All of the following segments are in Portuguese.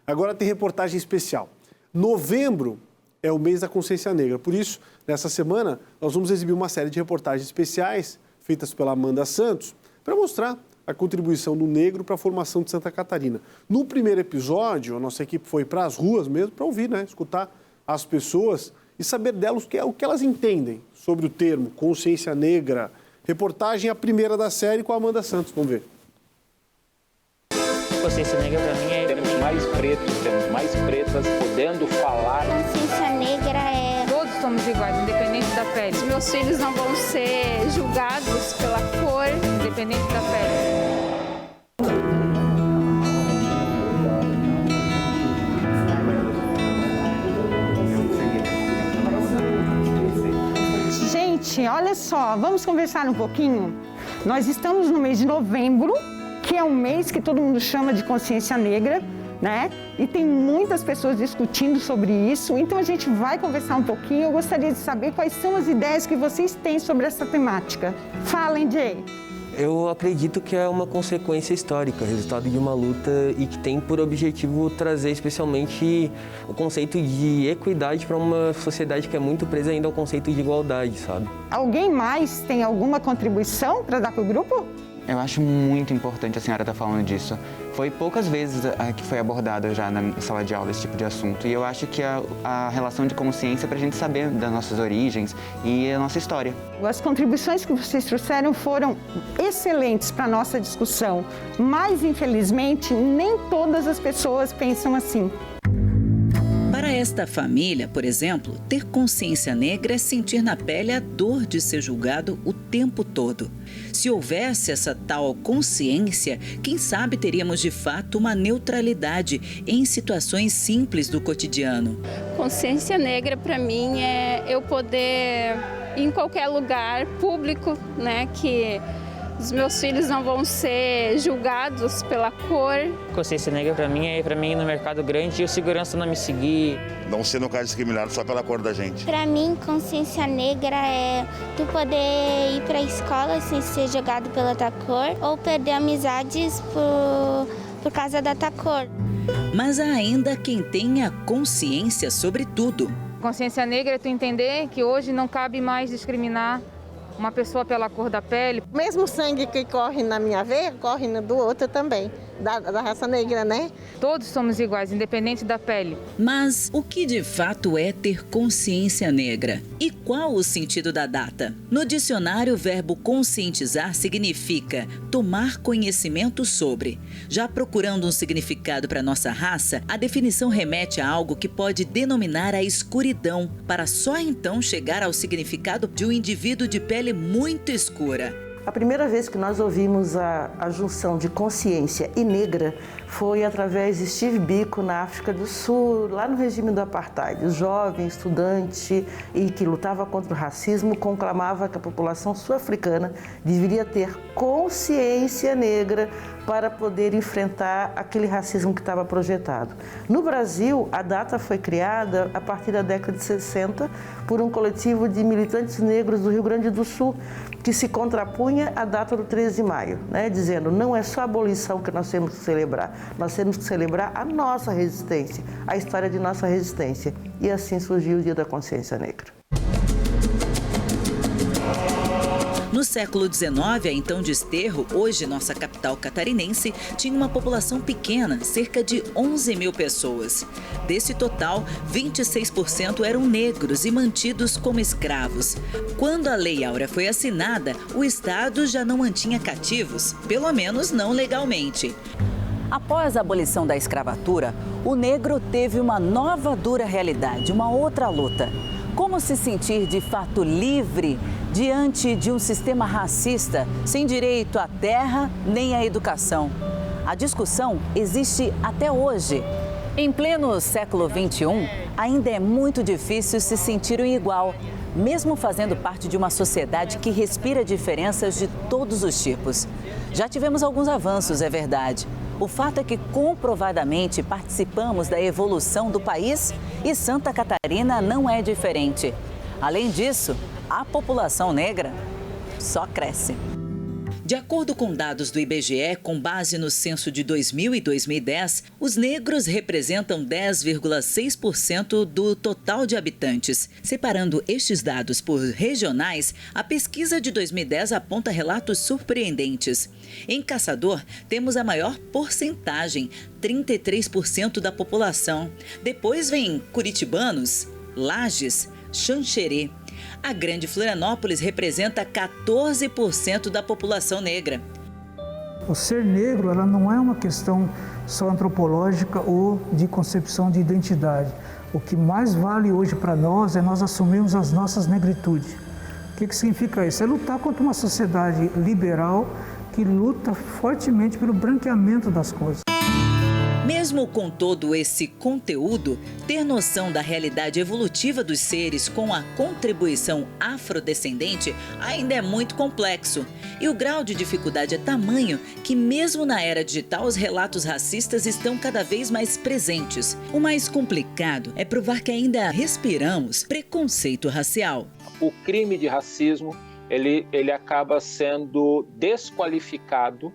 Agora tem reportagem especial. Novembro é o mês da consciência negra. Por isso, nessa semana, nós vamos exibir uma série de reportagens especiais feitas pela Amanda Santos para mostrar a contribuição do negro para a formação de Santa Catarina. No primeiro episódio, a nossa equipe foi para as ruas mesmo para ouvir, escutar as pessoas e saber delas o que elas entendem sobre o termo consciência negra. Reportagem a primeira da série com a Amanda Santos. Vamos ver. Consciência negra para mim é... Temos mais pretos, temos mais pretas podendo falar. Consciência negra é... Todos somos iguais, independente da pele. Os meus filhos não vão ser julgados pela cor, independente da pele. Gente, olha só, vamos conversar um pouquinho? Nós estamos no mês de novembro, que é um mês que todo mundo chama de consciência negra, né? E tem muitas pessoas discutindo sobre isso, então a gente vai conversar um pouquinho. Eu gostaria de saber quais são as ideias que vocês têm sobre essa temática. Falem, Jay. Eu acredito que é uma consequência histórica, resultado de uma luta e que tem por objetivo trazer especialmente o conceito de equidade para uma sociedade que é muito presa ainda ao conceito de igualdade, sabe? Alguém mais tem alguma contribuição para dar para o grupo? Eu acho muito importante a senhora estar falando disso. Foi poucas vezes que foi abordado já na sala de aula esse tipo de assunto. E eu acho que a relação de consciência é para a gente saber das nossas origens e a nossa história. As contribuições que vocês trouxeram foram excelentes para a nossa discussão. Mas, infelizmente, nem todas as pessoas pensam assim. Para esta família, por exemplo, ter consciência negra é sentir na pele a dor de ser julgado o tempo todo. Se houvesse essa tal consciência, quem sabe teríamos de fato uma neutralidade em situações simples do cotidiano. Consciência negra para mim é eu poder ir em qualquer lugar público, que os meus filhos não vão ser julgados pela cor. Consciência negra para mim é ir no mercado grande e o segurança não me seguir. Não ser, no caso, discriminado só pela cor da gente. Para mim, consciência negra é tu poder ir para a escola sem ser julgado pela tua cor ou perder amizades por causa da tua cor. Mas há ainda quem tenha consciência sobre tudo. Consciência negra é tu entender que hoje não cabe mais discriminar uma pessoa pela cor da pele. O mesmo sangue que corre na minha veia, corre no do outro também, da raça negra, né? Todos somos iguais, independente da pele. Mas o que de fato é ter consciência negra? E qual o sentido da data? No dicionário, o verbo conscientizar significa tomar conhecimento sobre. Já procurando um significado para nossa raça, a definição remete a algo que pode denominar a escuridão, para só então chegar ao significado de um indivíduo de pele muito escura. A primeira vez que nós ouvimos a junção de consciência e negra foi através de Steve Biko na África do Sul, lá no regime do apartheid. O jovem estudante e que lutava contra o racismo conclamava que a população sul-africana deveria ter consciência negra para poder enfrentar aquele racismo que estava projetado. No Brasil, a data foi criada a partir da década de 60 por um coletivo de militantes negros do Rio Grande do Sul que se contrapunha à data do 13 de maio, dizendo não é só a abolição que nós temos que celebrar, nós temos que celebrar a nossa resistência, a história de nossa resistência. E assim surgiu o Dia da Consciência Negra. No século XIX, a então Desterro, hoje nossa capital catarinense, tinha uma população pequena, cerca de 11 mil pessoas. Desse total, 26% eram negros e mantidos como escravos. Quando a Lei Áurea foi assinada, o Estado já não mantinha cativos, pelo menos não legalmente. Após a abolição da escravatura, o negro teve uma nova dura realidade, uma outra luta. Como se sentir de fato livre diante de um sistema racista, sem direito à terra nem à educação? A discussão existe até hoje. Em pleno século XXI, ainda é muito difícil se sentir igual, mesmo fazendo parte de uma sociedade que respira diferenças de todos os tipos. Já tivemos alguns avanços, é verdade. O fato é que comprovadamente participamos da evolução do país e Santa Catarina não é diferente. Além disso, a população negra só cresce. De acordo com dados do IBGE, com base no censo de 2000 e 2010, os negros representam 10,6% do total de habitantes. Separando estes dados por regionais, a pesquisa de 2010 aponta relatos surpreendentes. Em Caçador, temos a maior porcentagem, 33% da população. Depois vem curitibanos, Lages, Xanxerê. A Grande Florianópolis representa 14% da população negra. O ser negro, ela não é uma questão só antropológica ou de concepção de identidade. O que mais vale hoje para nós é nós assumirmos as nossas negritudes. O que significa isso? É lutar contra uma sociedade liberal que luta fortemente pelo branqueamento das coisas. Mesmo com todo esse conteúdo, ter noção da realidade evolutiva dos seres com a contribuição afrodescendente ainda é muito complexo. E o grau de dificuldade é tamanho que, mesmo na era digital, os relatos racistas estão cada vez mais presentes. O mais complicado é provar que ainda respiramos preconceito racial. O crime de racismo, ele acaba sendo desqualificado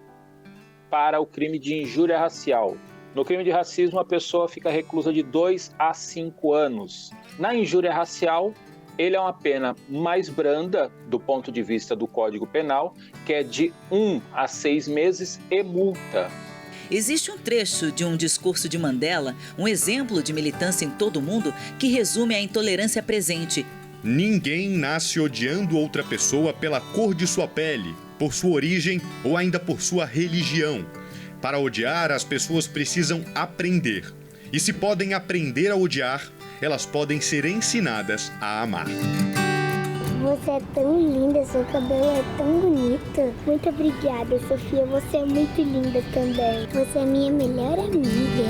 para o crime de injúria racial. No crime de racismo, a pessoa fica reclusa de 2 a 5 anos. Na injúria racial, ele é uma pena mais branda do ponto de vista do Código Penal, que é de 1 a 6 meses e multa. Existe um trecho de um discurso de Mandela, um exemplo de militância em todo o mundo, que resume a intolerância presente. Ninguém nasce odiando outra pessoa pela cor de sua pele, por sua origem ou ainda por sua religião. Para odiar, as pessoas precisam aprender. E se podem aprender a odiar, elas podem ser ensinadas a amar. Você é tão linda, seu cabelo é tão bonito. Muito obrigada, Sofia. Você é muito linda também. Você é minha melhor amiga.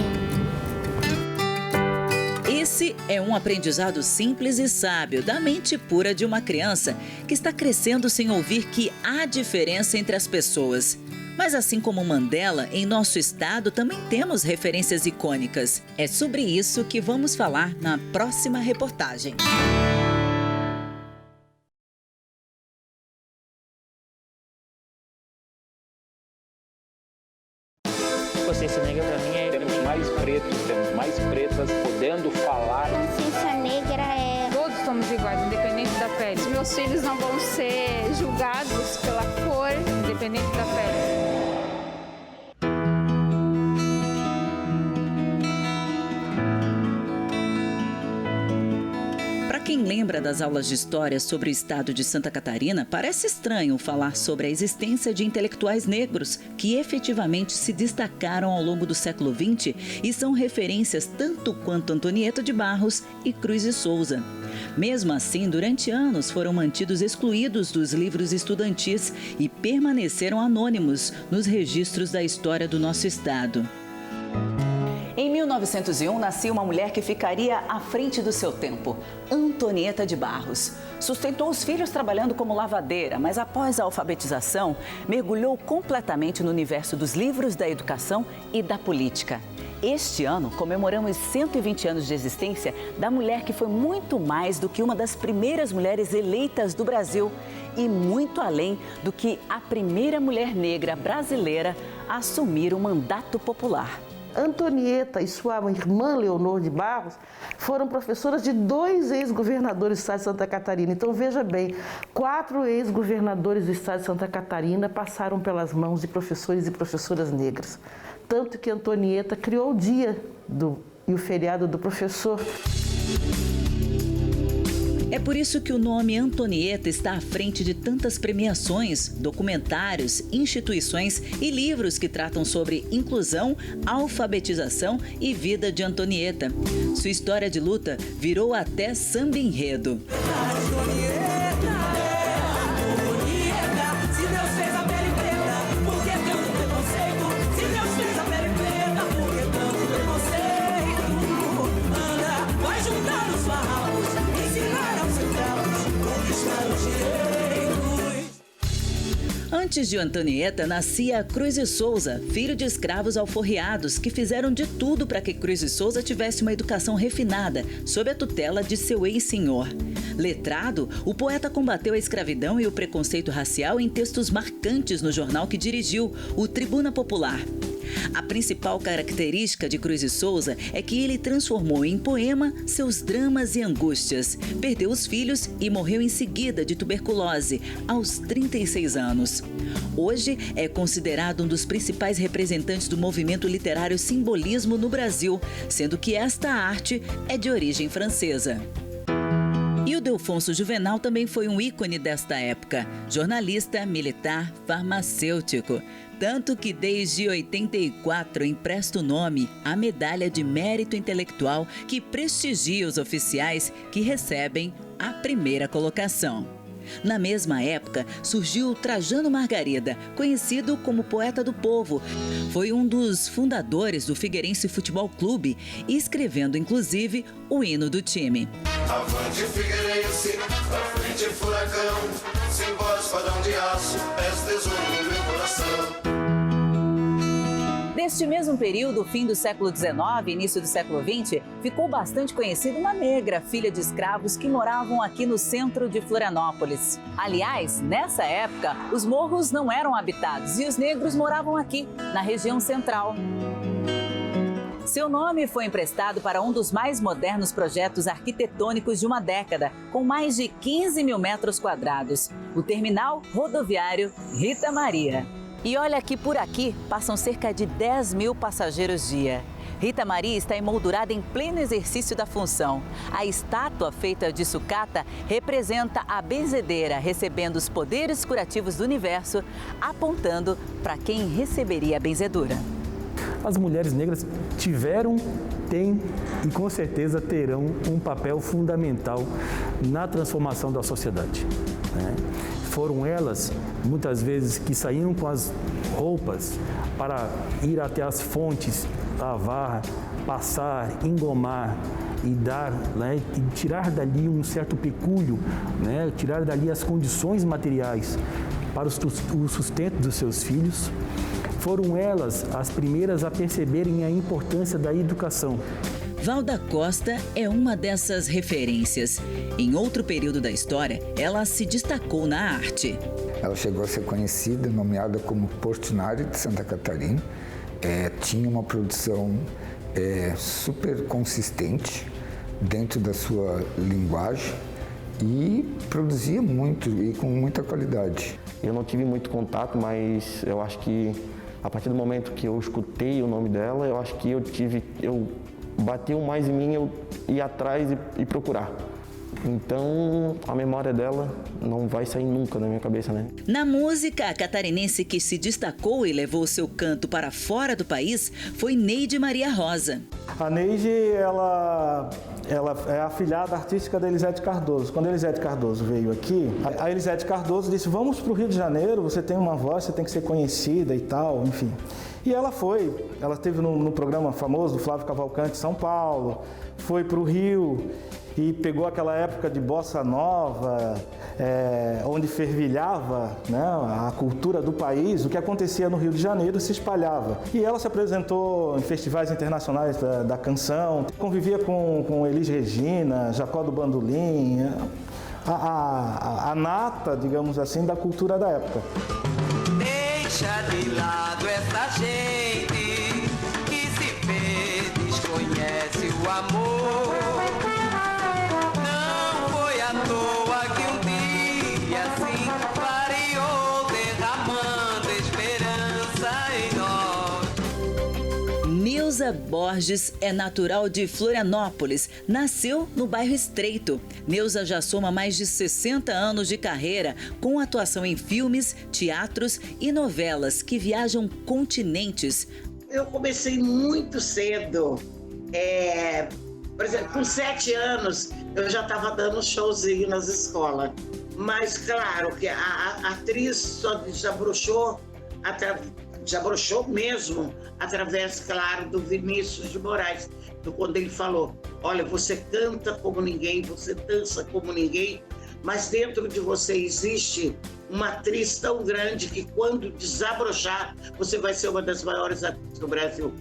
Esse é um aprendizado simples e sábio da mente pura de uma criança que está crescendo sem ouvir que há diferença entre as pessoas. Mas assim como Mandela, em nosso estado também temos referências icônicas. É sobre isso que vamos falar na próxima reportagem. Consciência negra para mim é... Temos mais pretos, temos mais pretas podendo falar. Consciência negra é... Todos somos iguais, independente da pele. Os meus filhos não vão ser julgados pela cor, independente da pele. Quem lembra das aulas de história sobre o estado de Santa Catarina, parece estranho falar sobre a existência de intelectuais negros que efetivamente se destacaram ao longo do século XX e são referências tanto quanto Antonieta de Barros e Cruz de Souza. Mesmo assim, durante anos foram mantidos excluídos dos livros estudantis e permaneceram anônimos nos registros da história do nosso estado. Em 1901, nascia uma mulher que ficaria à frente do seu tempo, Antonieta de Barros. Sustentou os filhos trabalhando como lavadeira, mas após a alfabetização, mergulhou completamente no universo dos livros, da educação e da política. Este ano, comemoramos 120 anos de existência da mulher que foi muito mais do que uma das primeiras mulheres eleitas do Brasil e muito além do que a primeira mulher negra brasileira a assumir o mandato popular. Antonieta e sua irmã Leonor de Barros foram professoras de 2 ex-governadores do estado de Santa Catarina. Então, veja bem, 4 ex-governadores do estado de Santa Catarina passaram pelas mãos de professores e professoras negras. Tanto que Antonieta criou o dia e o feriado do professor. É por isso que o nome Antonieta está à frente de tantas premiações, documentários, instituições e livros que tratam sobre inclusão, alfabetização e vida de Antonieta. Sua história de luta virou até samba-enredo. Antes de Antonieta, nascia Cruz e Souza, filho de escravos alforriados, que fizeram de tudo para que Cruz e Souza tivesse uma educação refinada, sob a tutela de seu ex-senhor. Letrado, o poeta combateu a escravidão e o preconceito racial em textos marcantes no jornal que dirigiu, o Tribuna Popular. A principal característica de Cruz e Souza é que ele transformou em poema seus dramas e angústias. Perdeu os filhos e morreu em seguida de tuberculose, aos 36 anos. Hoje é considerado um dos principais representantes do movimento literário simbolismo no Brasil, sendo que esta arte é de origem francesa. E o Delfonso Juvenal também foi um ícone desta época, jornalista, militar, farmacêutico. Tanto que desde 84 empresta o nome à Medalha de Mérito Intelectual, que prestigia os oficiais que recebem a primeira colocação. Na mesma época, surgiu Trajano Margarida, conhecido como poeta do povo. Foi um dos fundadores do Figueirense Futebol Clube, escrevendo inclusive o hino do time. Avante Figueirense, à frente furacão, simbora esquadrão de aço, és tesouro no meu coração. Neste mesmo período, fim do século XIX e início do século XX, ficou bastante conhecida uma negra, filha de escravos que moravam aqui no centro de Florianópolis. Aliás, nessa época, os morros não eram habitados e os negros moravam aqui, na região central. Seu nome foi emprestado para um dos mais modernos projetos arquitetônicos de uma década, com mais de 15 mil metros quadrados, o terminal rodoviário Rita Maria. E olha que por aqui passam cerca de 10 mil passageiros dia. Rita Maria está emoldurada em pleno exercício da função. A estátua feita de sucata representa a benzedeira recebendo os poderes curativos do universo, apontando para quem receberia a benzedura. As mulheres negras tiveram, têm e com certeza terão um papel fundamental na transformação da sociedade, né? Foram elas, muitas vezes, que saíam com as roupas para ir até as fontes, lavar, passar, engomar e dar, né, e tirar dali um certo pecúlio, né, tirar dali as condições materiais para o sustento dos seus filhos. Foram elas as primeiras a perceberem a importância da educação. Valda Costa é uma dessas referências. Em outro período da história, ela se destacou na arte. Ela chegou a ser conhecida, nomeada como Portinari de Santa Catarina. Tinha uma produção super consistente dentro da sua linguagem e produzia muito e com muita qualidade. Eu não tive muito contato, mas eu acho que a partir do momento que eu escutei o nome dela, eu acho que bateu mais em mim eu ir atrás e procurar. Então, a memória dela não vai sair nunca da minha cabeça, né? Na música, a catarinense que se destacou e levou seu canto para fora do país foi Neide Maria Rosa. A Neide, ela é afilhada artística da Elisete Cardoso. Quando a Elisete Cardoso veio aqui, a Elisete Cardoso disse: vamos para o Rio de Janeiro, você tem uma voz, você tem que ser conhecida e tal, enfim. E ela esteve no programa famoso do Flávio Cavalcante, São Paulo, foi para o Rio e pegou aquela época de bossa nova, onde fervilhava, né, a cultura do país, o que acontecia no Rio de Janeiro se espalhava. E ela se apresentou em festivais internacionais da canção, convivia com Elis Regina, Jacó do Bandolim, a nata, digamos assim, da cultura da época. Deixa de lado essa gente que se vê, desconhece o amor. Não foi à toa que um dia assim clareou, derramando esperança em nós. Neuza Borges é natural de Florianópolis, nasceu no bairro Estreito. Neuza já soma mais de 60 anos de carreira, com atuação em filmes, teatros e novelas que viajam continentes. Eu comecei muito cedo, por exemplo, com 7 anos eu já estava dando showzinho nas escolas. Mas claro que a atriz só desabrochou mesmo através, claro, do Vinícius de Moraes, quando ele falou: olha, você canta como ninguém, você dança como ninguém, mas dentro de você existe uma atriz tão grande que quando desabrochar, você vai ser uma das maiores atrizes do Brasil.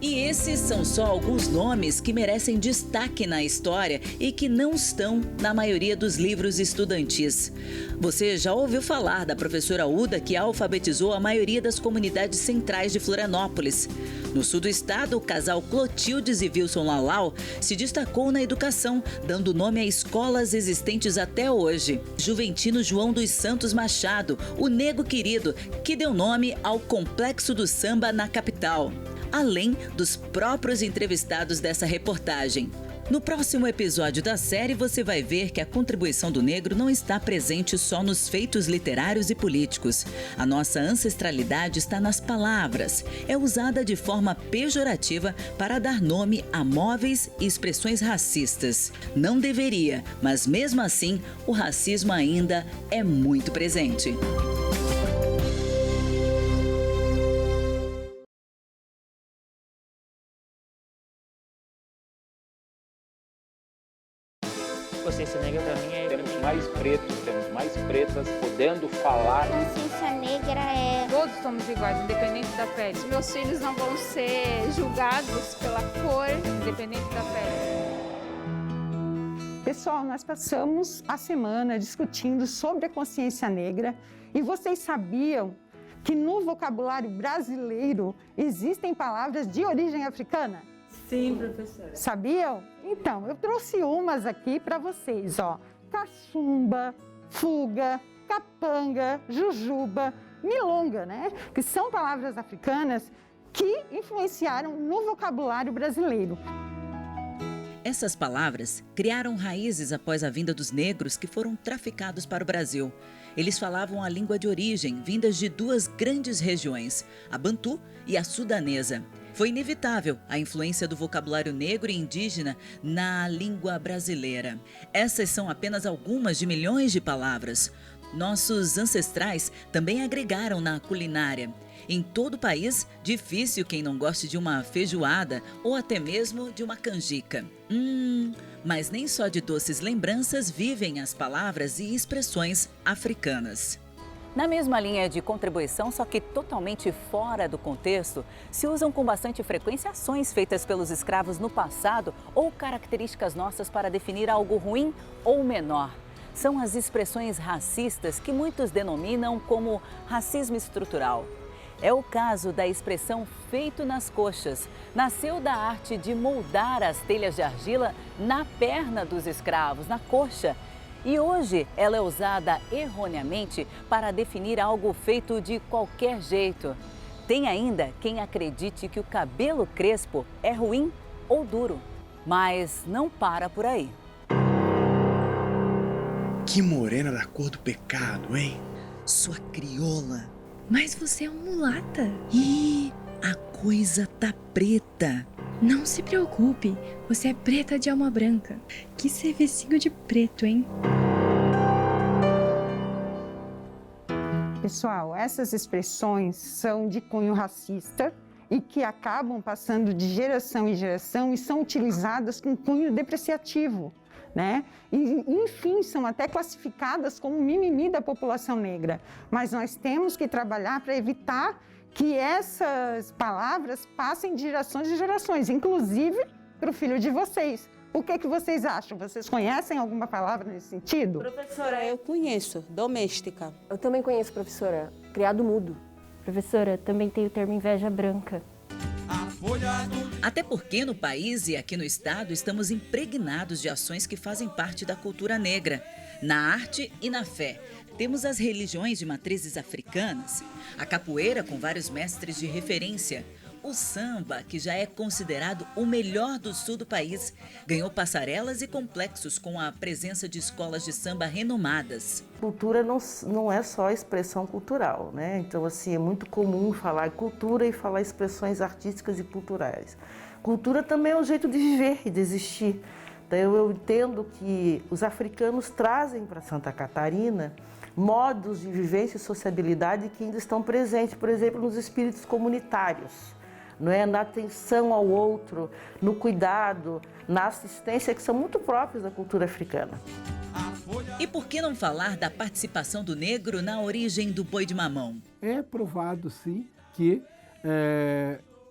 E esses são só alguns nomes que merecem destaque na história e que não estão na maioria dos livros estudantis. Você já ouviu falar da professora Uda, que alfabetizou a maioria das comunidades centrais de Florianópolis. No sul do estado, o casal Clotildes e Wilson Lalau se destacou na educação, dando nome a escolas existentes até hoje. Juventino João dos Santos Machado, o Nego Querido, que deu nome ao Complexo do Samba na capital. Além dos próprios entrevistados dessa reportagem. No próximo episódio da série, você vai ver que a contribuição do negro não está presente só nos feitos literários e políticos. A nossa ancestralidade está nas palavras. É usada de forma pejorativa para dar nome a móveis e expressões racistas. Não deveria, mas mesmo assim, o racismo ainda é muito presente. Consciência negra para mim é... Temos mais pretos, temos mais pretas podendo falar. Consciência negra é... Todos somos iguais, independente da pele. Os meus filhos não vão ser julgados pela cor, independente da pele. Pessoal, nós passamos a semana discutindo sobre a consciência negra e vocês sabiam que no vocabulário brasileiro existem palavras de origem africana? Sim, professora. Sabiam? Então, eu trouxe umas aqui para vocês, ó. Caçumba, fuga, capanga, jujuba, milonga, né? Que são palavras africanas que influenciaram no vocabulário brasileiro. Essas palavras criaram raízes após a vinda dos negros que foram traficados para o Brasil. Eles falavam a língua de origem, vindas de duas grandes regiões, a Bantu e a Sudanesa. Foi inevitável a influência do vocabulário negro e indígena na língua brasileira. Essas são apenas algumas de milhões de palavras. Nossos ancestrais também agregaram na culinária. Em todo o país, difícil quem não goste de uma feijoada ou até mesmo de uma canjica. Mas nem só de doces lembranças vivem as palavras e expressões africanas. Na mesma linha de contribuição, só que totalmente fora do contexto, se usam com bastante frequência ações feitas pelos escravos no passado ou características nossas para definir algo ruim ou menor. São as expressões racistas que muitos denominam como racismo estrutural. É o caso da expressão feito nas coxas. Nasceu da arte de moldar as telhas de argila na perna dos escravos, na coxa. E hoje ela é usada erroneamente para definir algo feito de qualquer jeito. Tem ainda quem acredite que o cabelo crespo é ruim ou duro. Mas não para por aí. Que morena da cor do pecado, hein? Sua crioula. Mas você é um mulata. Ih, a coisa tá preta. Não se preocupe, você é preta de alma branca. Que servicinho de preto, hein? Pessoal, essas expressões são de cunho racista e que acabam passando de geração em geração e são utilizadas com cunho depreciativo, né? E, enfim, são até classificadas como mimimi da população negra. Mas nós temos que trabalhar para evitar que essas palavras passem de gerações em gerações, inclusive para o filho de vocês. O que vocês acham? Vocês conhecem alguma palavra nesse sentido? Professora, eu conheço. Doméstica. Eu também conheço, professora. Criado mudo. Professora, também tem o termo inveja branca. Até porque no país e aqui no estado estamos impregnados de ações que fazem parte da cultura negra, na arte e na fé. Temos as religiões de matrizes africanas, a capoeira com vários mestres de referência, o samba, que já é considerado o melhor do sul do país, ganhou passarelas e complexos com a presença de escolas de samba renomadas. Cultura não é só expressão cultural, né? Então, assim, é muito comum falar cultura e falar expressões artísticas e culturais. Cultura também é um jeito de viver e de existir. Então, eu entendo que os africanos trazem para Santa Catarina modos de vivência e sociabilidade que ainda estão presentes, por exemplo, nos espíritos comunitários, não é? Na atenção ao outro, no cuidado, na assistência, que são muito próprios da cultura africana. E por que não falar da participação do negro na origem do boi de mamão? É provado, sim, que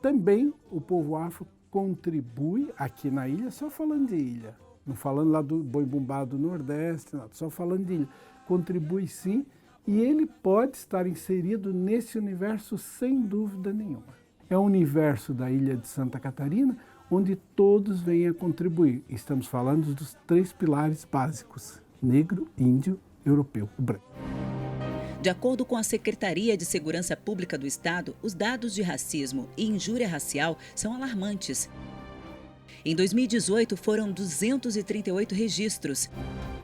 também o povo afro contribui aqui na ilha, só falando de ilha, não falando lá do boi bumbá do Nordeste, não, só falando de ilha. Contribui sim, e ele pode estar inserido nesse universo sem dúvida nenhuma. É o universo da ilha de Santa Catarina, onde todos vêm a contribuir. Estamos falando dos 3 pilares básicos: negro, índio, europeu, branco. De acordo com a Secretaria de Segurança Pública do Estado, os dados de racismo e injúria racial são alarmantes. Em 2018, foram 238 registros.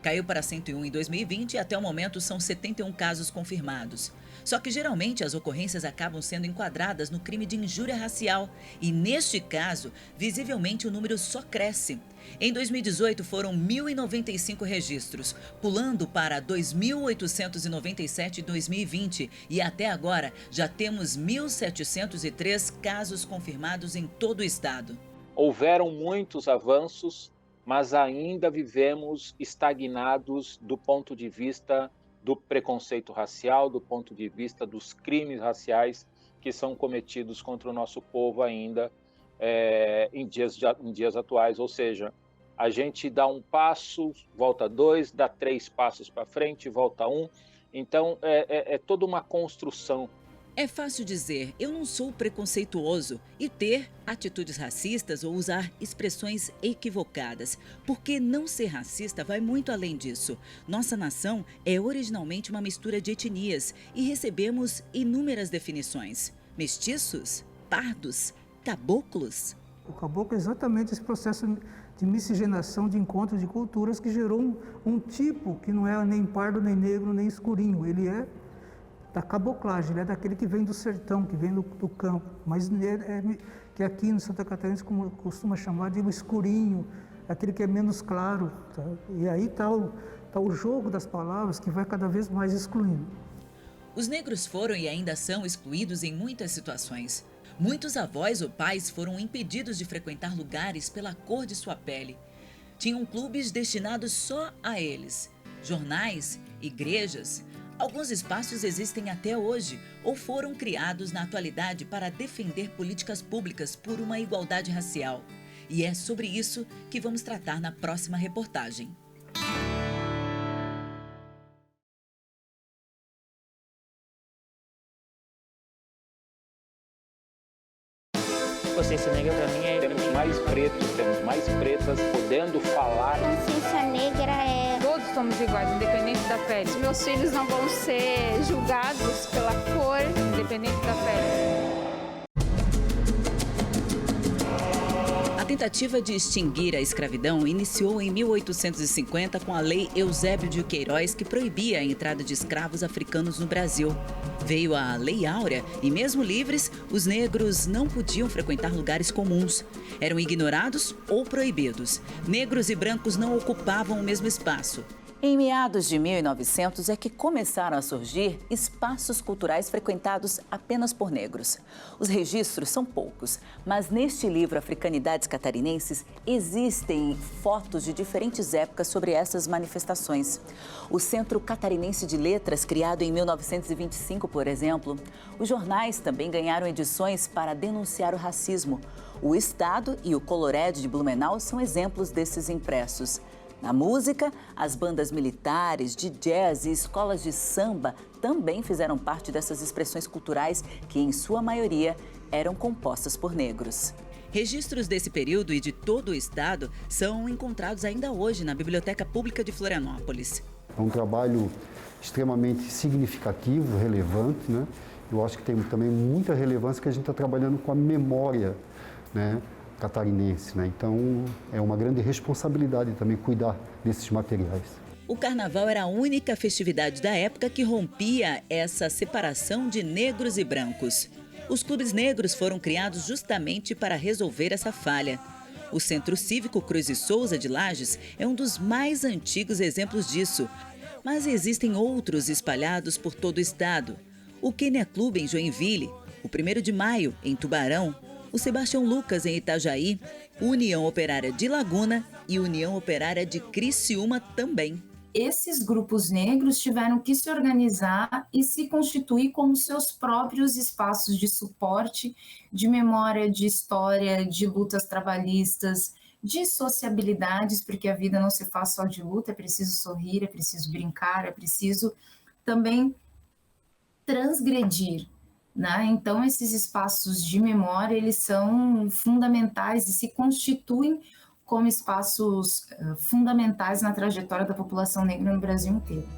Caiu para 101 em 2020 e até o momento são 71 casos confirmados. Só que geralmente as ocorrências acabam sendo enquadradas no crime de injúria racial e, neste caso, visivelmente o número só cresce. Em 2018 foram 1.095 registros, pulando para 2.897 em 2020 e até agora já temos 1.703 casos confirmados em todo o estado. Houveram muitos avanços, mas ainda vivemos estagnados do ponto de vista do preconceito racial, do ponto de vista dos crimes raciais que são cometidos contra o nosso povo ainda em dias atuais. Ou seja, a gente dá um passo, volta 2, dá 3 passos para frente, volta 1. Então, é toda uma construção. É fácil dizer, eu não sou preconceituoso e ter atitudes racistas ou usar expressões equivocadas, porque não ser racista vai muito além disso. Nossa nação é originalmente uma mistura de etnias e recebemos inúmeras definições. Mestiços, pardos, caboclos. O caboclo é exatamente esse processo de miscigenação, de encontro de culturas que gerou um tipo que não é nem pardo, nem negro, nem escurinho. Ele é da caboclagem, ele é daquele que vem do sertão, que vem do campo, mas que aqui no Santa Catarina como costuma chamar de escurinho, aquele que é menos claro. Tá? E aí está o jogo das palavras que vai cada vez mais excluindo. Os negros foram e ainda são excluídos em muitas situações. Muitos avós ou pais foram impedidos de frequentar lugares pela cor de sua pele. Tinham clubes destinados só a eles, jornais, igrejas. Alguns espaços existem até hoje ou foram criados na atualidade para defender políticas públicas por uma igualdade racial. E é sobre isso que vamos tratar na próxima reportagem. Consciência negra para mim é... Temos mais pretos, temos mais pretas podendo falar. Consciência negra é... Todos somos iguais, independente da pele. Os meus filhos não vão ser julgados pela cor, independente da pele. A tentativa de extinguir a escravidão iniciou em 1850 com a Lei Eusébio de Queiroz, que proibia a entrada de escravos africanos no Brasil. Veio a Lei Áurea e, mesmo livres, os negros não podiam frequentar lugares comuns. Eram ignorados ou proibidos. Negros e brancos não ocupavam o mesmo espaço. Em meados de 1900 é que começaram a surgir espaços culturais frequentados apenas por negros. Os registros são poucos, mas neste livro Africanidades Catarinenses existem fotos de diferentes épocas sobre essas manifestações. O Centro Catarinense de Letras, criado em 1925, por exemplo. Os jornais também ganharam edições para denunciar o racismo. O Estado e o Colored de Blumenau são exemplos desses impressos. Na música, as bandas militares, de jazz e escolas de samba também fizeram parte dessas expressões culturais que, em sua maioria, eram compostas por negros. Registros desse período e de todo o estado são encontrados ainda hoje na Biblioteca Pública de Florianópolis. É um trabalho extremamente significativo, relevante, né? Eu acho que tem também muita relevância que a gente está trabalhando com a memória, né, catarinense, né? Então é uma grande responsabilidade também cuidar desses materiais. O carnaval era a única festividade da época que rompia essa separação de negros e brancos. Os clubes negros foram criados justamente para resolver essa falha. O Centro Cívico Cruz e Souza de Lages é um dos mais antigos exemplos disso, mas existem outros espalhados por todo o estado. O Quênia Clube em Joinville, o 1º de Maio em Tubarão, o Sebastião Lucas em Itajaí, União Operária de Laguna e União Operária de Criciúma também. esses grupos negros tiveram que se organizar e se constituir como seus próprios espaços de suporte, de memória, de história, de lutas trabalhistas, de sociabilidades, porque a vida não se faz só de luta, é preciso sorrir, é preciso brincar, é preciso também transgredir, né? Então, esses espaços de memória, eles são fundamentais e se constituem como espaços fundamentais na trajetória da população negra no Brasil inteiro.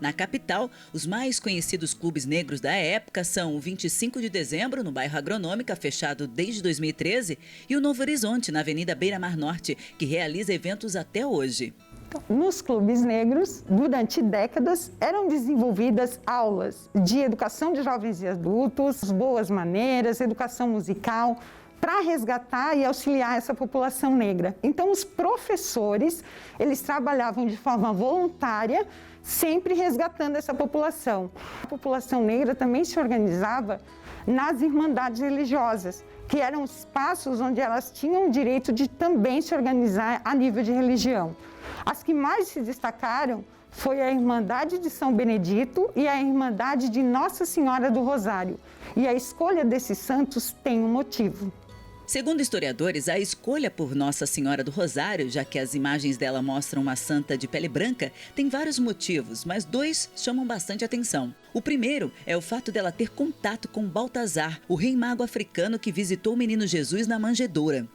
Na capital, os mais conhecidos clubes negros da época são o 25 de dezembro, no bairro Agronômica, fechado desde 2013, e o Novo Horizonte, na Avenida Beira-Mar Norte, que realiza eventos até hoje. Nos clubes negros, durante décadas, eram desenvolvidas aulas de educação de jovens e adultos, boas maneiras, educação musical, para resgatar e auxiliar essa população negra. Então, os professores, eles trabalhavam de forma voluntária, sempre resgatando essa população. A população negra também se organizava nas irmandades religiosas, que eram espaços onde elas tinham o direito de também se organizar a nível de religião. As que mais se destacaram foi a Irmandade de São Benedito e a Irmandade de Nossa Senhora do Rosário. E a escolha desses santos tem um motivo. Segundo historiadores, a escolha por Nossa Senhora do Rosário, já que as imagens dela mostram uma santa de pele branca, tem vários motivos, mas 2 chamam bastante atenção. O primeiro é o fato dela ter contato com Baltazar, o rei mago africano que visitou o menino Jesus na manjedoura.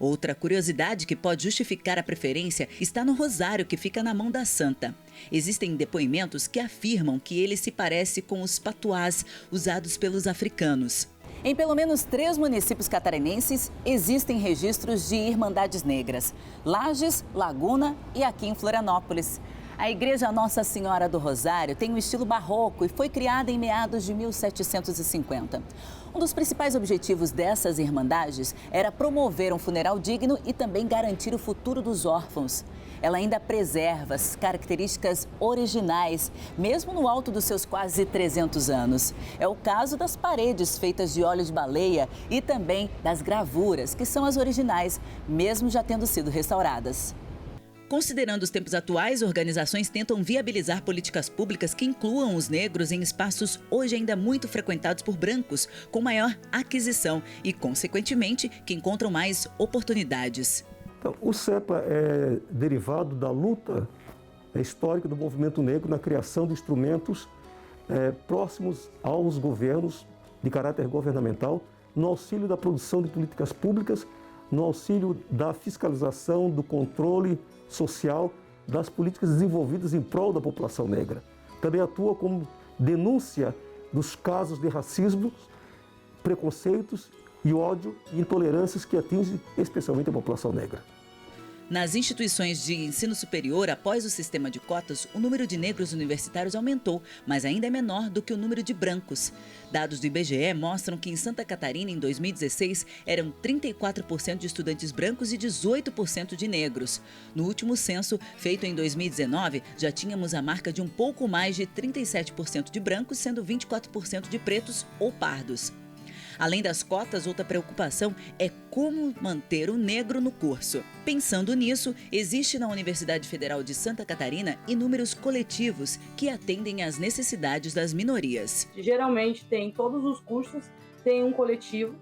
Outra curiosidade que pode justificar a preferência está no rosário que fica na mão da santa. Existem depoimentos que afirmam que ele se parece com os patuás usados pelos africanos. Em pelo menos 3 municípios catarinenses existem registros de irmandades negras: Lages, Laguna e aqui em Florianópolis. A Igreja Nossa Senhora do Rosário tem um estilo barroco e foi criada em meados de 1750. Um dos principais objetivos dessas irmandades era promover um funeral digno e também garantir o futuro dos órfãos. Ela ainda preserva as características originais, mesmo no alto dos seus quase 300 anos. É o caso das paredes feitas de óleo de baleia e também das gravuras, que são as originais, mesmo já tendo sido restauradas. Considerando os tempos atuais, organizações tentam viabilizar políticas públicas que incluam os negros em espaços hoje ainda muito frequentados por brancos, com maior aquisição e, consequentemente, que encontram mais oportunidades. Então, o CEPA é derivado da luta histórica do movimento negro na criação de instrumentos próximos aos governos de caráter governamental, no auxílio da produção de políticas públicas, no auxílio da fiscalização, do controle social das políticas desenvolvidas em prol da população negra. Também atua como denúncia dos casos de racismo, preconceitos e ódio e intolerâncias que atingem especialmente a população negra. Nas instituições de ensino superior, após o sistema de cotas, o número de negros universitários aumentou, mas ainda é menor do que o número de brancos. Dados do IBGE mostram que em Santa Catarina, em 2016, eram 34% de estudantes brancos e 18% de negros. No último censo, feito em 2019, já tínhamos a marca de um pouco mais de 37% de brancos, sendo 24% de pretos ou pardos. Além das cotas, outra preocupação é como manter o negro no curso. Pensando nisso, existe na Universidade Federal de Santa Catarina inúmeros coletivos que atendem às necessidades das minorias. Geralmente tem todos os cursos, tem um coletivo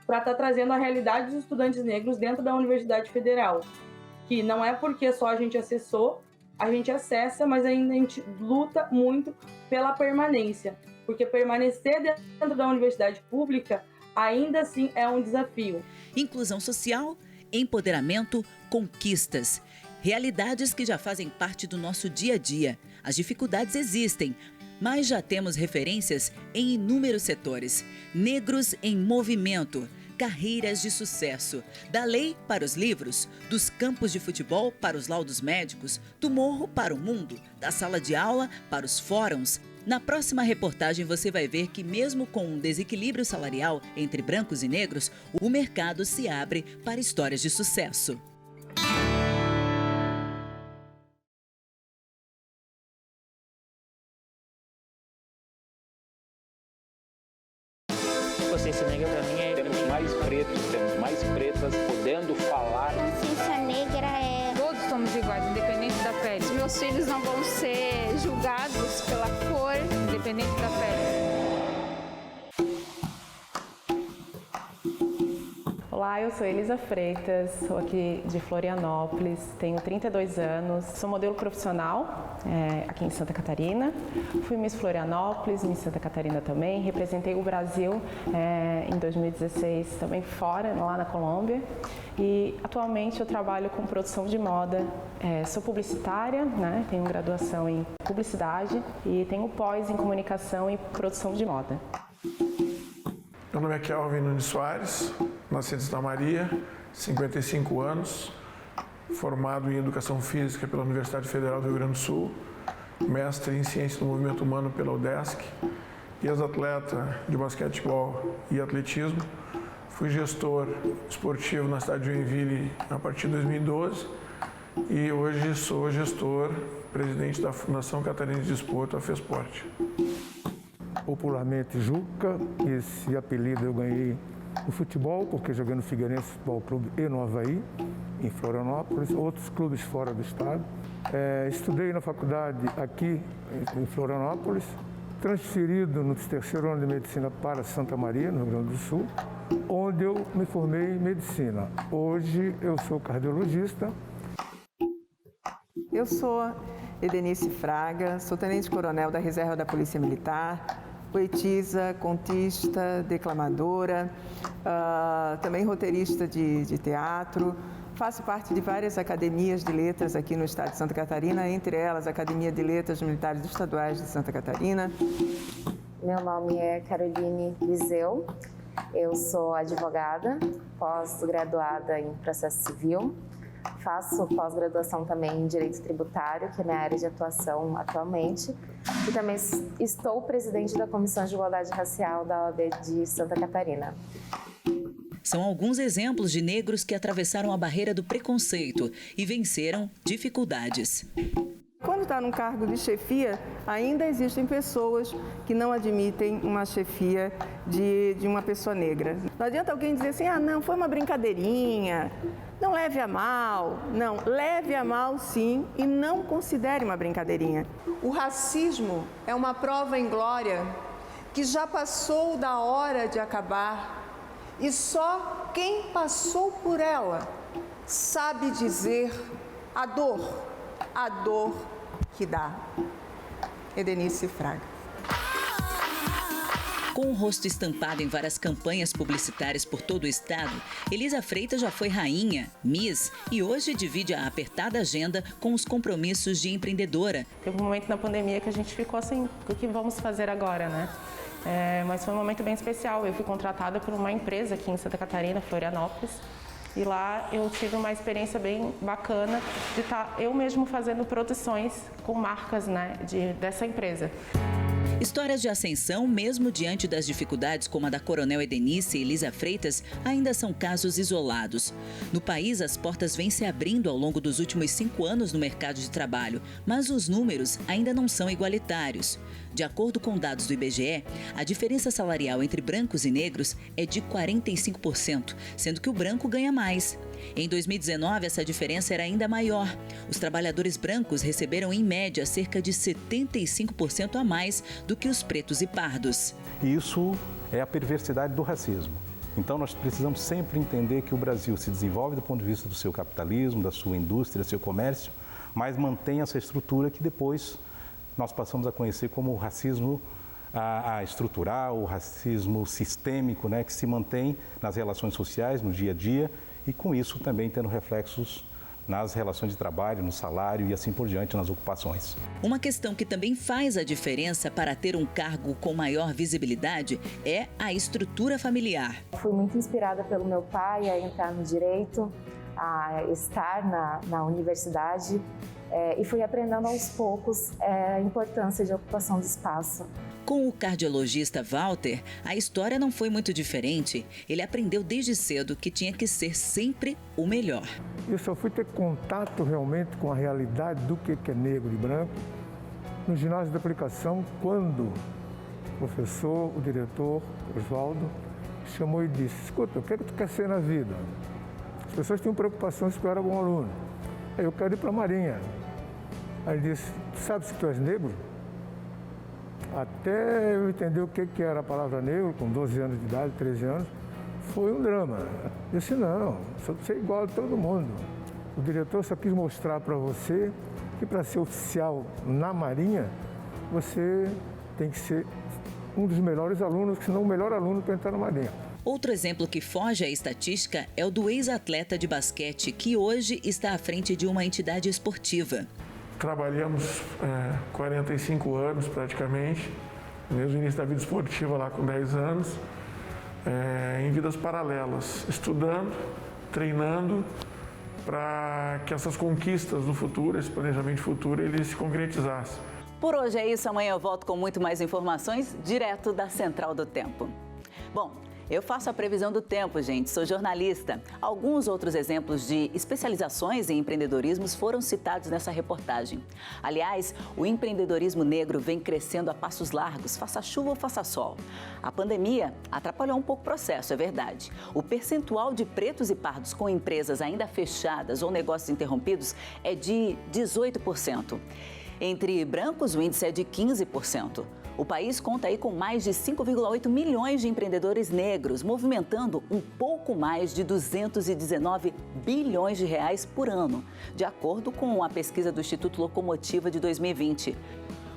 para estar trazendo a realidade dos estudantes negros dentro da Universidade Federal. Que não é porque só a gente acessou, a gente acessa, mas ainda a gente luta muito pela permanência. Porque permanecer dentro da universidade pública ainda assim é um desafio. Inclusão social, empoderamento, conquistas. Realidades que já fazem parte do nosso dia a dia. As dificuldades existem, mas já temos referências em inúmeros setores. Negros em movimento. Carreiras de sucesso, da lei para os livros, dos campos de futebol para os laudos médicos, do morro para o mundo, da sala de aula para os fóruns. Na próxima reportagem você vai ver que mesmo com um desequilíbrio salarial entre brancos e negros, o mercado se abre para histórias de sucesso. Consciência negra para mim é... Temos mais pretos, temos mais pretas podendo falar. Consciência negra é... Todos somos iguais, independente da pele. Os meus meus filhos não vão ser julgados pela cor, independente da pele. Olá, eu sou Elisa Freitas, sou aqui de Florianópolis, tenho 32 anos, sou modelo profissional aqui em Santa Catarina. Fui Miss Florianópolis, Miss Santa Catarina também, representei o Brasil em 2016 também fora, lá na Colômbia. E atualmente eu trabalho com produção de moda, sou publicitária, né? Tenho graduação em publicidade e tenho pós em comunicação e produção de moda. Meu nome é Kelvin Nunes Soares, nascido em Santa Maria, 55 anos, formado em Educação Física pela Universidade Federal do Rio Grande do Sul, mestre em Ciência do Movimento Humano pela UDESC, ex-atleta de basquetebol e atletismo. Fui gestor esportivo na cidade de Joinville a partir de 2012 e hoje sou gestor, presidente da Fundação Catarinense de Desporto, a FESPORT. Popularmente Juca, esse apelido eu ganhei no futebol, porque joguei no Figueirense Futebol Clube e no Avaí, em Florianópolis, outros clubes fora do estado. Estudei na faculdade aqui em Florianópolis, transferido no terceiro ano de medicina para Santa Maria, no Rio Grande do Sul, onde eu me formei em medicina. Hoje eu sou cardiologista. Eu sou Edenice Fraga, sou tenente-coronel da Reserva da Polícia Militar, poetisa, contista, declamadora, também roteirista de teatro. Faço parte de várias academias de letras aqui no estado de Santa Catarina, entre elas a Academia de Letras Militares Estaduais de Santa Catarina. Meu nome é Caroline Liseu, eu sou advogada, pós-graduada em processo civil. Faço pós-graduação também em Direito Tributário, que é minha área de atuação atualmente. E também estou presidente da Comissão de Igualdade Racial da OAB de Santa Catarina. São alguns exemplos de negros que atravessaram a barreira do preconceito e venceram dificuldades. Quando está num cargo de chefia, ainda existem pessoas que não admitem uma chefia de uma pessoa negra. Não adianta alguém dizer assim, não, foi uma brincadeirinha, não leve a mal. Não, leve a mal sim e não considere uma brincadeirinha. O racismo é uma prova em glória que já passou da hora de acabar e só quem passou por ela sabe dizer a dor que dá. Edenice Fraga. Com o rosto estampado em várias campanhas publicitárias por todo o estado, Elisa Freitas já foi rainha, Miss e hoje divide a apertada agenda com os compromissos de empreendedora. Teve um momento na pandemia que a gente ficou assim, o que vamos fazer agora, né? Mas foi um momento bem especial. Eu fui contratada por uma empresa aqui em Santa Catarina, Florianópolis, e lá eu tive uma experiência bem bacana de estar eu mesmo fazendo produções com marcas, né, dessa empresa. Histórias de ascensão, mesmo diante das dificuldades como a da Coronel Edenice e Elisa Freitas, ainda são casos isolados. No país, as portas vêm se abrindo ao longo dos últimos 5 anos no mercado de trabalho, mas os números ainda não são igualitários. De acordo com dados do IBGE, a diferença salarial entre brancos e negros é de 45%, sendo que o branco ganha mais. Em 2019, essa diferença era ainda maior. Os trabalhadores brancos receberam, em média, cerca de 75% a mais do que os pretos e pardos. Isso é a perversidade do racismo. Então, nós precisamos sempre entender que o Brasil se desenvolve do ponto de vista do seu capitalismo, da sua indústria, do seu comércio, mas mantém essa estrutura que depois nós passamos a conhecer como o racismo estrutural, o racismo sistêmico, né, que se mantém nas relações sociais, no dia a dia, e com isso também tendo reflexos nas relações de trabalho, no salário e assim por diante, nas ocupações. Uma questão que também faz a diferença para ter um cargo com maior visibilidade é a estrutura familiar. Fui muito inspirada pelo meu pai a entrar no direito, a estar na universidade e fui aprendendo aos poucos a importância de ocupação de espaço. Com o cardiologista Walter, a história não foi muito diferente. Ele aprendeu desde cedo que tinha que ser sempre o melhor. Eu só fui ter contato realmente com a realidade do que é negro e branco no ginásio de aplicação, quando o professor, o diretor, Oswaldo, chamou e disse: escuta, o que é que tu quer ser na vida? As pessoas tinham preocupação se tu era bom aluno. Eu quero ir para a Marinha. Aí ele disse, sabe se tu és negro? Até eu entender o que era a palavra negro, com 12 anos de idade, 13 anos, foi um drama. Eu disse, não, você é igual a todo mundo. O diretor só quis mostrar para você que para ser oficial na Marinha, você tem que ser um dos melhores alunos, se não o melhor aluno para entrar na Marinha. Outro exemplo que foge à estatística é o do ex-atleta de basquete, que hoje está à frente de uma entidade esportiva. Trabalhamos 45 anos praticamente, desde o início da vida esportiva lá com 10 anos, em vidas paralelas, estudando, treinando, para que essas conquistas no futuro, esse planejamento futuro, ele se concretizasse. Por hoje é isso, amanhã eu volto com muito mais informações direto da Central do Tempo. Bom, eu faço a previsão do tempo, gente, sou jornalista. Alguns outros exemplos de especializações em empreendedorismo foram citados nessa reportagem. Aliás, o empreendedorismo negro vem crescendo a passos largos, faça chuva ou faça sol. A pandemia atrapalhou um pouco o processo, é verdade. O percentual de pretos e pardos com empresas ainda fechadas ou negócios interrompidos é de 18%. Entre brancos, o índice é de 15%. O país conta aí com mais de 5,8 milhões de empreendedores negros, movimentando um pouco mais de 219 bilhões de reais por ano, de acordo com a pesquisa do Instituto Locomotiva de 2020.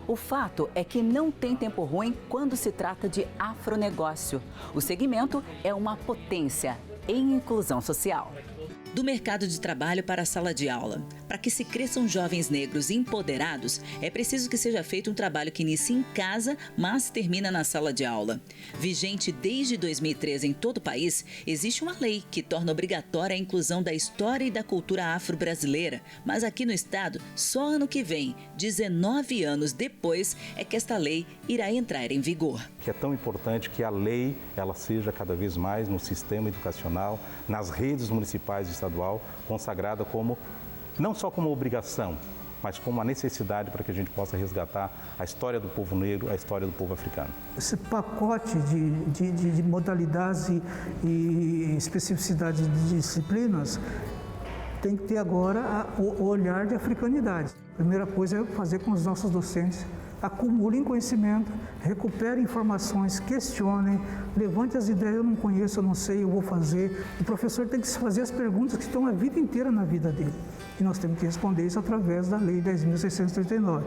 O fato é que não tem tempo ruim quando se trata de afronegócio. O segmento é uma potência em inclusão social. Do mercado de trabalho para a sala de aula. Para que se cresçam jovens negros empoderados, é preciso que seja feito um trabalho que inicie em casa, mas termina na sala de aula. Vigente desde 2013 em todo o país, existe uma lei que torna obrigatória a inclusão da história e da cultura afro-brasileira. Mas aqui no estado, só ano que vem, 19 anos depois, é que esta lei irá entrar em vigor. Que é tão importante que a lei ela seja cada vez mais no sistema educacional, nas redes municipais e estadual, consagrada como, não só como obrigação, mas como uma necessidade para que a gente possa resgatar a história do povo negro, a história do povo africano. Esse pacote de modalidades e especificidades de disciplinas tem que ter agora o olhar de africanidade. A primeira coisa é fazer com que os nossos docentes acumulem conhecimento, recuperem informações, questionem, levante as ideias, eu não conheço, eu não sei, eu vou fazer. O professor tem que se fazer as perguntas que estão a vida inteira na vida dele. E nós temos que responder isso através da Lei 10.639.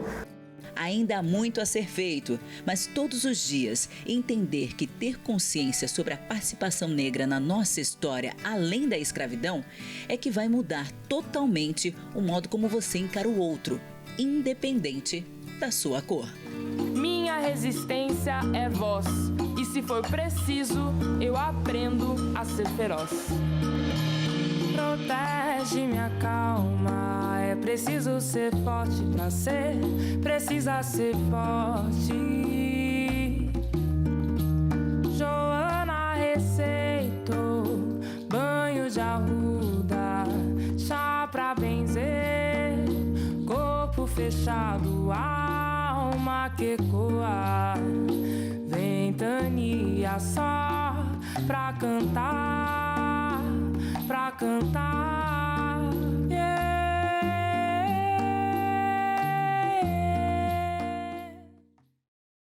Ainda há muito a ser feito, mas todos os dias entender que ter consciência sobre a participação negra na nossa história, além da escravidão, é que vai mudar totalmente o modo como você encara o outro, independente da sua cor. Minha resistência é voz, e se for preciso, eu aprendo a ser feroz. Protege minha calma, é preciso ser forte pra ser, precisa ser forte. Joana receitou banho de arruda, chá pra benzer, corpo fechado, alma que ecoa, ventania só pra cantar, pra cantar.